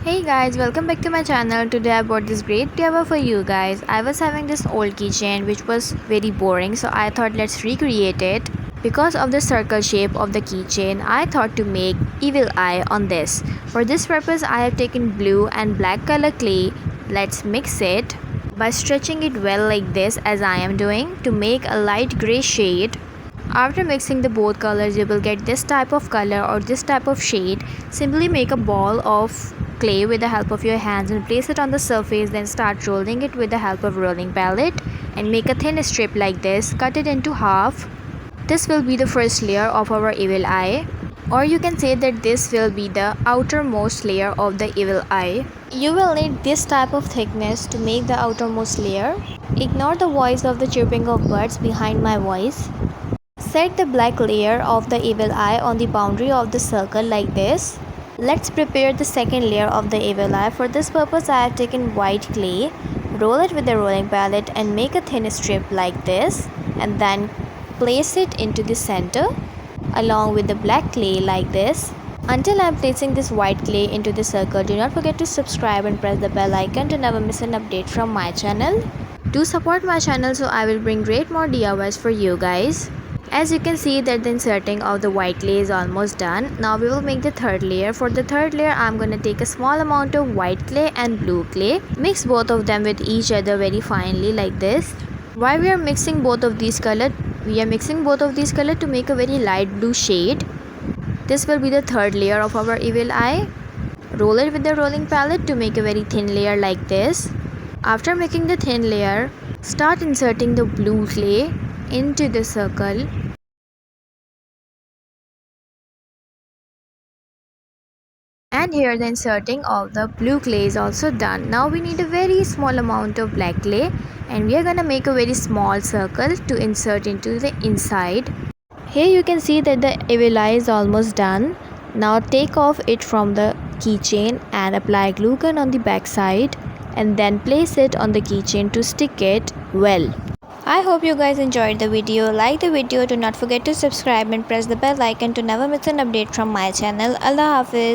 Hey guys, welcome back to my channel. Today I bought this great giveaway for you guys. I was having this old keychain which was very boring, so I thought let's recreate it. Because of the circle shape of the keychain, I thought to make evil eye on this. For this purpose I have taken blue and black color clay. Let's mix it by stretching it well like this as I am doing to make a light grey shade. After mixing the both colors, you will get this type of color or this type of shade. Simply make a ball of clay with the help of your hands and place it on the surface, then start rolling it with the help of rolling palette and make a thin strip like this. Cut it into half. This will be the first layer of our evil eye, or you can say that this will be the outermost layer of the evil eye. You will need this type of thickness to make the outermost layer. Ignore the voice of the chirping of birds behind my voice. Set the black layer of the evil eye on the boundary of the circle like this. Let's prepare the second layer of the evil eye. For this purpose I have taken white clay, roll it with the rolling palette and make a thin strip like this, and then place it into the center along with the black clay like this. Until I am placing this white clay into the circle, do not forget to subscribe and press the bell icon to never miss an update from my channel. Do support my channel so I will bring great more DIYs for you guys. As you can see that the inserting of the white clay is almost done. Now we will make the third layer. For the third layer I am going to take a small amount of white clay and blue clay. Mix both of them with each other very finely like this. Why we are mixing both of these colors? We are mixing both of these colors to make a very light blue shade. This will be the third layer of our evil eye. Roll it with the rolling palette to make a very thin layer like this. After making the thin layer, start inserting the blue clay into the circle. And here the inserting of the blue clay is also done. Now we need a very small amount of black clay and we are gonna make a very small circle to insert into the inside. Here you can see that the evil eye is almost done. Now take off it from the keychain and apply glue gun on the back side and then place it on the keychain to stick it well. I hope you guys enjoyed the video. Like the video, do not forget to subscribe and press the bell icon to never miss an update from my channel. Allah Hafiz.